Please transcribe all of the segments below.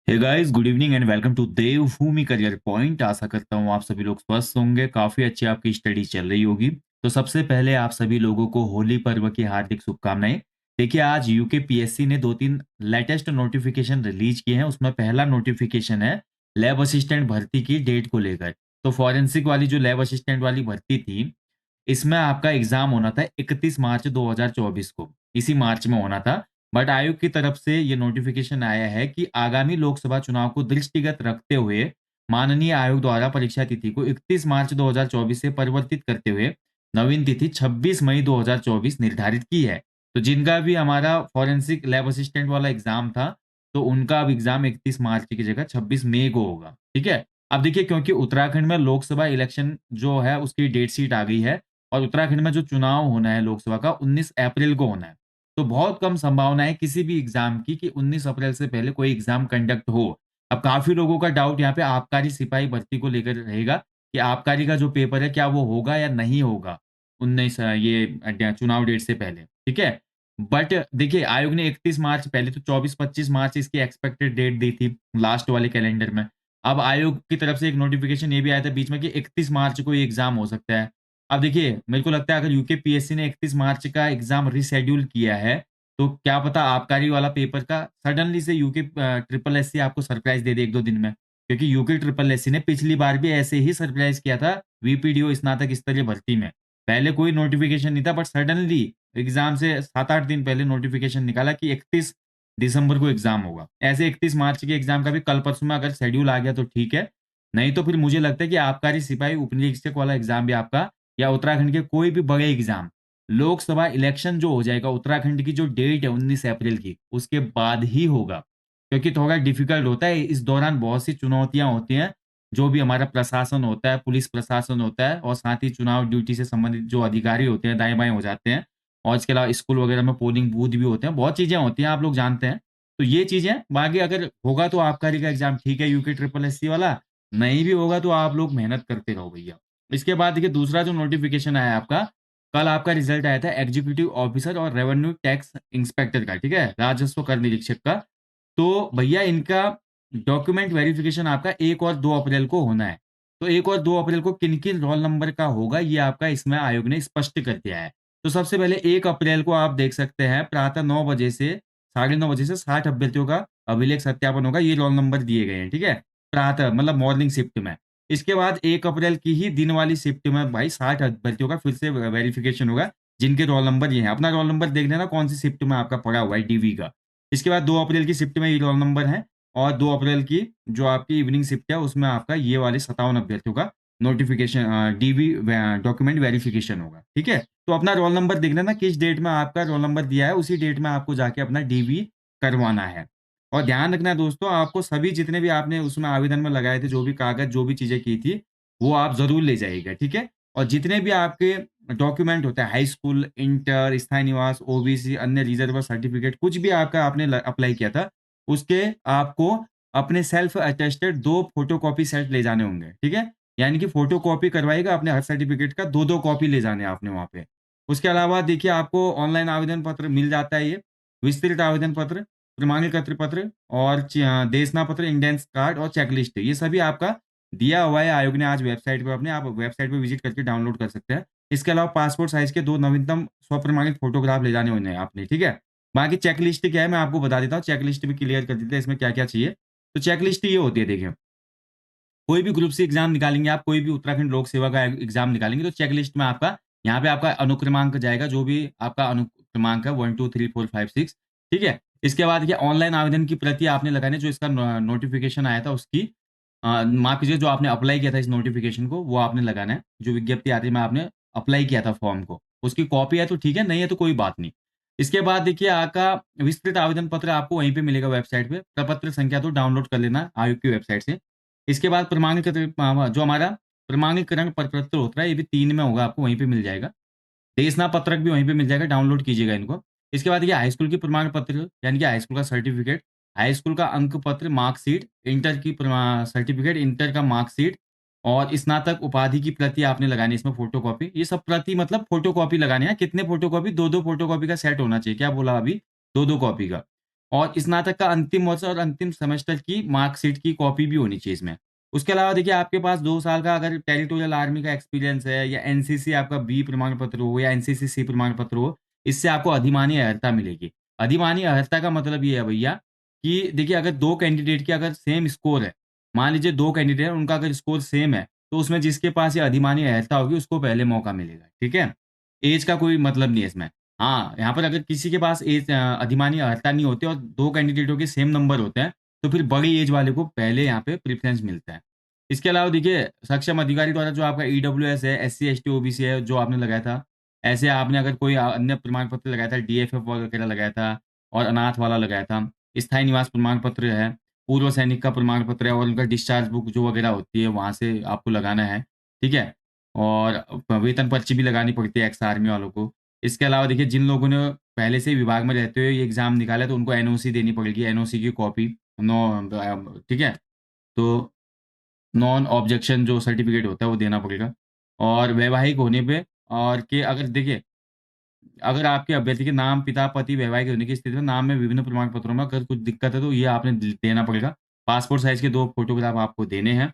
Hey guys, good evening and welcome to Devbhoomi career point. आशा करता हूँ आप सभी लोग स्वस्थ होंगे, काफी अच्छी आपकी स्टडी चल रही होगी। तो सबसे पहले आप सभी लोगों को होली पर्व की हार्दिक शुभकामनाएं। देखिए, आज यूके पीएससी ने दो तीन लेटेस्ट नोटिफिकेशन रिलीज किए हैं। उसमें पहला नोटिफिकेशन है लैब असिस्टेंट भर्ती की डेट को लेकर। तो फॉरेंसिक वाली जो लैब असिस्टेंट वाली भर्ती थी, इसमें आपका एग्जाम होना था 31 मार्च 2024 को, इसी मार्च में होना था। बट आयोग की तरफ से ये नोटिफिकेशन आया है कि आगामी लोकसभा चुनाव को दृष्टिगत रखते हुए माननीय आयोग द्वारा परीक्षा तिथि को 31 मार्च 2024 से परिवर्तित करते हुए नवीन तिथि 26 मई 2024 निर्धारित की है। तो जिनका भी हमारा फॉरेंसिक लैब असिस्टेंट वाला एग्जाम था, तो उनका अब एग्जाम 31 मार्च की जगह 26 मई को होगा। ठीक है। अब देखिए, क्योंकि उत्तराखंड में लोकसभा इलेक्शन जो है उसकी डेट शीट आ गई है, और उत्तराखंड में जो चुनाव होना है लोकसभा का 19 अप्रैल को होना है। तो बहुत कम संभावना है किसी भी एग्जाम की कि 19 अप्रैल से पहले कोई एग्जाम कंडक्ट हो। अब काफी लोगों का डाउट यहाँ पे आबकारी सिपाही भर्ती को लेकर रहेगा कि आबकारी का जो पेपर है क्या वो होगा या नहीं होगा 19 चुनाव डेट से पहले। ठीक है। बट देखिए, आयोग ने 31 मार्च, पहले तो 24-25 मार्च इसकी एक्सपेक्टेड डेट दी थी लास्ट वाले कैलेंडर में। अब आयोग की तरफ से एक नोटिफिकेशन ये भी आया था बीच में कि 31 मार्च को ये एग्जाम हो सकता है। अब देखिए, मेरे को लगता है अगर यूके पीएससी ने 31 मार्च का एग्जाम रिशेड्यूल किया है, तो क्या पता आबकारी वाला पेपर का सडनली से यूके ट्रिपल एससी आपको सरप्राइज दे दे 1-2 दिन में। क्योंकि यूके ट्रिपल एससी ने पिछली बार भी ऐसे ही सरप्राइज किया था वीपीडीओ स्नातक स्तरीय भर्ती में। पहले कोई नोटिफिकेशन नहीं था, बट सडनली एग्जाम से 7-8 दिन पहले नोटिफिकेशन निकाला कि 31 दिसंबर को एग्जाम होगा। ऐसे 31 मार्च के एग्जाम का भी कल परसों में अगर शेड्यूल आ गया तो ठीक है, नहीं तो फिर मुझे लगता है कि आबकारी सिपाही उपनिरीक्षक वाला एग्जाम भी आपका, या उत्तराखंड के कोई भी बड़े एग्जाम, लोकसभा इलेक्शन जो हो जाएगा उत्तराखंड की जो डेट है 19 अप्रैल की, उसके बाद ही होगा। क्योंकि थोड़ा डिफिकल्ट होता है, इस दौरान बहुत सी चुनौतियां होती हैं। जो भी हमारा प्रशासन होता है, पुलिस प्रशासन होता है, और साथ ही चुनाव ड्यूटी से संबंधित जो अधिकारी होते हैं दाएं बाएं हो जाते हैं। और इसके अलावा स्कूल वगैरह में पोलिंग बूथ भी होते हैं, बहुत चीजें होती हैं, आप लोग जानते हैं। तो ये चीजें बाकी अगर होगा तो आबकारी का एग्जाम ठीक है, यूके ट्रिपल एससी वाला। नहीं भी होगा तो आप लोग मेहनत करते रहो भैया। इसके बाद देखिए, दूसरा जो नोटिफिकेशन आया आपका, कल आपका रिजल्ट आया था एग्जीक्यूटिव ऑफिसर और रेवेन्यू टैक्स इंस्पेक्टर का। ठीक है, राजस्व कर निरीक्षक का। तो भैया, इनका डॉक्यूमेंट वेरिफिकेशन आपका 1 और 2 अप्रैल को होना है। तो 1 और 2 अप्रैल को किन किन रोल नंबर का होगा, ये आपका इसमें आयोग ने स्पष्ट कर दिया है। तो सबसे पहले 1 अप्रैल को आप देख सकते हैं प्रातः 9 बजे से 9:30 बजे से 60 अभ्यर्थियों का अभिलेख सत्यापन होगा। ये रोल नंबर दिए गए हैं। ठीक है, प्रातः मतलब मॉर्निंग शिफ्ट में। इसके बाद 1 अप्रैल की ही दिन वाली शिफ्ट में भाई 60 अभ्यर्थियों का फिर से वेरिफिकेशन होगा, जिनके रोल नंबर ये हैं। अपना रोल नंबर देख लेना कौन सी शिफ्ट में आपका पड़ा हुआ है डीवी का। इसके बाद 2 अप्रैल की शिफ्ट में ये रोल नंबर है, और 2 अप्रैल की जो आपकी इवनिंग शिफ्ट है उसमें आपका ये वाले 57 अभ्यर्थियों का नोटिफिकेशन डीवी डॉक्यूमेंट वेरिफिकेशन होगा। ठीक है, तो अपना रोल नंबर देख लेना किस डेट में आपका रोल नंबर दिया है, उसी डेट में आपको जाके अपना डीवी करवाना है। और ध्यान रखना दोस्तों, आपको सभी जितने भी आपने उसमें आवेदन में लगाए थे, जो भी कागज जो भी चीजें की थी, वो आप जरूर ले जाइएगा। ठीक है। और जितने भी आपके डॉक्यूमेंट होते हैं, हाई स्कूल, इंटर, स्थायी निवास, ओबीसी, अन्य रिजर्व सर्टिफिकेट, कुछ भी आपका आपने अप्लाई किया था, उसके आपको अपने सेल्फ अटेस्टेड 2 फोटोकॉपी सेट ले जाने होंगे। ठीक है, यानी कि फोटोकॉपी करवाएगा अपने हर सर्टिफिकेट का, 2-2 कॉपी ले जाने हैं आपने वहां पे। उसके अलावा देखिए, आपको ऑनलाइन आवेदन पत्र मिल जाता है, ये विस्तृत आवेदन पत्र, प्रमाणीकरण पत्र, और देशना पत्र, इंडेंस कार्ड और चेकलिस्ट, ये सभी आपका दिया हुआ है आयोग ने। आज वेबसाइट पे अपने आप वेबसाइट पे विजिट करके डाउनलोड कर सकते हैं। इसके अलावा पासपोर्ट साइज के 2 नवीनतम स्वप्रमाणित फोटोग्राफ ले जाने होने हैं आपने। ठीक है, बाकी चेकलिस्ट क्या है मैं आपको बता देता हूँ, चेकलिस्ट भी क्लियर कर देते हैं इसमें क्या क्या चाहिए। तो चेकलिस्ट ये होती है, देखिए, कोई भी ग्रुप सी एग्जाम निकालेंगे आप, कोई भी उत्तराखंड लोक सेवा का एग्जाम निकालेंगे, तो चेकलिस्ट में आपका यहाँ पे आपका अनुक्रमांक जाएगा, जो भी आपका अनुक्रमांक है 1 2 3 4 5 6। ठीक है। इसके बाद ये ऑनलाइन आवेदन की प्रति आपने लगाने, जो इसका नोटिफिकेशन आया था उसकी, माफ कीजिए, जो आपने अप्लाई किया था इस नोटिफिकेशन को, वो आपने लगाना है। जो विज्ञप्ति आती है, मैं आपने अप्लाई किया था फॉर्म को, उसकी कॉपी है तो ठीक है, नहीं है तो कोई बात नहीं। इसके बाद देखिए, आपका विस्तृत आवेदन पत्र आपको वहीं पे मिलेगा वेबसाइट पे। प्रपत्र संख्या तो डाउनलोड कर लेना आयोग की वेबसाइट से। इसके बाद जो हमारा प्रमाणीकरण प्रपत्र होता है, ये भी 3 में होगा, आपको वहीं पे मिल जाएगा। देशना पत्रक भी वहीं पे मिल जाएगा, डाउनलोड कीजिएगा इनको। इसके बाद ये हाई स्कूल की प्रमाण पत्र, यानी कि हाई स्कूल का सर्टिफिकेट, हाई स्कूल का अंक पत्र, मार्कशीट, इंटर की सर्टिफिकेट, इंटर का मार्कशीट, और स्नातक उपाधि की प्रति आपने लगानी है इसमें फोटोकॉपी। ये सब प्रति मतलब फोटोकॉपी लगानी है। कितने फोटोकॉपी? 2-2 फोटोकॉपी का सेट होना चाहिए। क्या बोला अभी? 2-2 कॉपी का। और स्नातक का अंतिम वर्ष और अंतिम सेमेस्टर की मार्कशीट की कॉपी भी होनी चाहिए इसमें। उसके अलावा देखिए आपके पास 2 साल का अगर टेरिटोरियल आर्मी का एक्सपीरियंस है या एनसीसी आपका बी प्रमाण पत्र हो या एनसीसी सी प्रमाण पत्र हो, इससे आपको अधिमानी अर्हता मिलेगी। अधिमानी अर्हता का मतलब ये है भैया कि देखिए अगर 2 कैंडिडेट के अगर सेम स्कोर है, मान लीजिए 2 कैंडिडेट हैं उनका अगर स्कोर सेम है, तो उसमें जिसके पास ये अधिमानी अर्हता होगी उसको पहले मौका मिलेगा, ठीक है? ऐज का कोई मतलब नहीं है इसमें। हाँ, यहाँ पर अगर किसी के पास अधिमानी अर्हता नहीं होती और 2 कैंडिडेटों के सेम नंबर होते हैं, तो फिर बड़ी एज वाले को पहले यहाँ पे प्रेफ़रेंस मिलता है। इसके अलावा देखिए, सक्षम अधिकारी द्वारा जो आपका ईडब्ल्यूएस है, एससी, एसटी, ओबीसी है, जो आपने लगाया था, ऐसे आपने अगर कोई अन्य प्रमाण पत्र लगाया था, डीएफएफ वगैरह लगाया था और अनाथ वाला लगाया था, स्थायी निवास प्रमाण पत्र है, पूर्व सैनिक का प्रमाण पत्र है और उनका डिस्चार्ज बुक जो वगैरह होती है, वहाँ से आपको लगाना है, ठीक है? और वेतन पर्ची भी लगानी पड़ती है एक्स आर्मी वालों को। इसके अलावा देखिए जिन लोगों ने पहले से ही विभाग में रहते हुए ये एग्ज़ाम निकाला है तो उनको एनओसी देनी पड़ेगी, एनओसी की कॉपी ठीक है? तो नॉन ऑब्जेक्शन जो सर्टिफ़िकेट होता है वो देना पड़ेगा। और वैवाहिक होने पे और के अगर देखिए, अगर आपके अभ्यर्थी के नाम, पिता, पति, वैवाहिक होने की स्थिति में नाम में विभिन्न प्रमाण पत्रों में अगर कुछ दिक्कत है तो ये आपने देना पड़ेगा। पासपोर्ट साइज़ के 2 फ़ोटोग्राफ आपको देने हैं।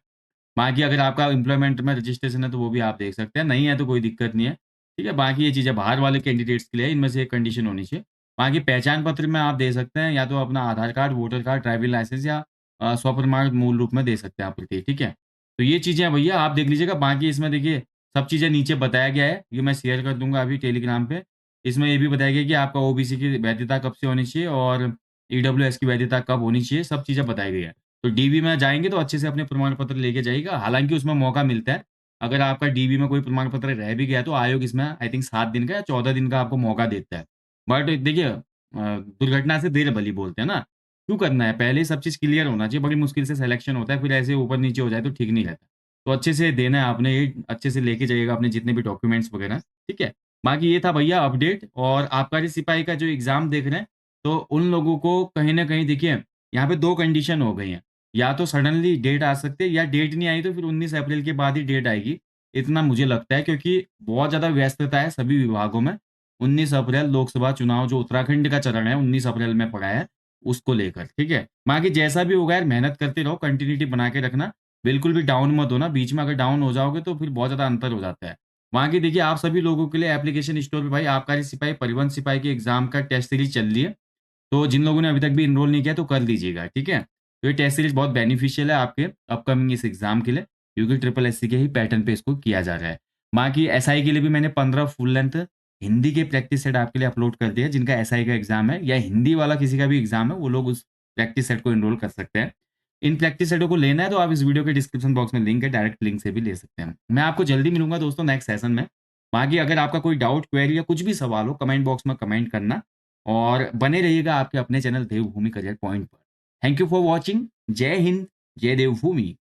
बाकी अगर आपका एम्प्लॉयमेंट में रजिस्ट्रेशन है तो वो भी आप देख सकते हैं, नहीं है तो कोई दिक्कत नहीं है, ठीक है? बाकी ये चीज़ें बाहर वाले कैंडिडेट्स के लिए है, इनमें से एक कंडीशन होनी चाहिए। बाकी पहचान पत्र में आप दे सकते हैं या तो अपना Aadhaar card, voter card, driving licence या स्वप्रमाण मूल रूप में दे सकते हैं आप प्रतीक, ठीक है? तो ये चीज़ें हैं भैया आप देख लीजिएगा, बाकी इसमें देखिए सब चीज़ें नीचे बताया गया है, ये मैं शेयर कर दूँगा अभी टेलीग्राम पे। इसमें ये भी बताया गया है कि आपका ओबीसी की वैधता कब से होनी चाहिए और ईडब्ल्यूएस की वैधता कब होनी चाहिए, सब चीज़ें बताई गई है। तो डीबी में जाएँगे तो अच्छे से अपने प्रमाण पत्र लेके जाइएगा। हालाँकि उसमें मौका मिलता है, अगर आपका डीबी में कोई प्रमाण पत्र रह भी गया तो आयोग इसमें आई थिंक 7 दिन का या 14 दिन का आपको मौका देता है। बट देखिए दुर्घटना से देर भली बोलते हैं ना, क्यों करना है? पहले ही सब चीज़ क्लियर होना चाहिए, बड़ी मुश्किल से सिलेक्शन होता है, फिर ऐसे ऊपर-नीचे हो जाए तो ठीक नहीं रहता। तो अच्छे से देना है आपने ये, अच्छे से लेके जाइएगा अपने जितने भी डॉक्यूमेंट्स वगैरह, ठीक है? बाकी ये था भैया अपडेट और आबकारी सिपाही का जो एग्ज़ाम देख रहे हैं, तो उन लोगों को कहीं न कहीं देखिए, यहाँ पे 2 कंडीशन हो गई हैं। या तो सडनली डेट आ सकती है या डेट नहीं आई तो फिर 19 अप्रैल के बाद ही डेट आएगी। इतना मुझे लगता है क्योंकि बहुत ज़्यादा व्यस्तता है सभी विभागों में। 19 अप्रैल लोकसभा चुनाव जो उत्तराखंड का चरण है 19 अप्रैल में पड़ा है, उसको लेकर, ठीक है? बाकी जैसा भी होगा यार मेहनत करते रहो, कंटिन्यूटी बना के रखना। बिल्कुल भी डाउन मत होना, बीच में अगर डाउन हो जाओगे तो फिर बहुत ज़्यादा अंतर हो जाता है। बाकी देखिए आप सभी लोगों के लिए एप्लीकेशन स्टोर पे भाई आबकारी सिपाही, परिवहन सिपाही के एग्ज़ाम का टेस्ट सीरीज़ चल रही है। तो जिन लोगों ने अभी तक भी एनरोल नहीं किया तो कर लीजिएगा, ठीक है? तो ये टेस्ट सीरीज़ बहुत बेनिफिशियल है आपके अपकमिंग इस एग्ज़ाम के लिए, क्योंकि ट्रिपल एससी के ही पैटर्न पे इसको किया जा रहा है। बाकी एसआई के लिए भी मैंने 15 फुल लेंथ हिंदी के प्रैक्टिस सेट आपके लिए अपलोड कर दिए हैं, जिनका एसआई का एग्ज़ाम है या हिंदी वाला किसी का भी एग्ज़ाम है, वो लोग उस प्रैक्टिस सेट को एनरोल कर सकते हैं। इन प्रैक्टिस सेटों को लेना है तो आप इस वीडियो के डिस्क्रिप्शन बॉक्स में लिंक है, डायरेक्ट लिंक से भी ले सकते हैं। मैं आपको जल्दी मिलूँगा दोस्तों नेक्स्ट सेशन में। बाकी अगर आपका कोई डाउट, क्वेरी या कुछ भी सवाल हो, कमेंट बॉक्स में कमेंट करना और बने रहिएगा आपके अपने चैनल देवभूमि करियर पॉइंट पर। Thank you for watching. जय हिंद, जय देवभूमि।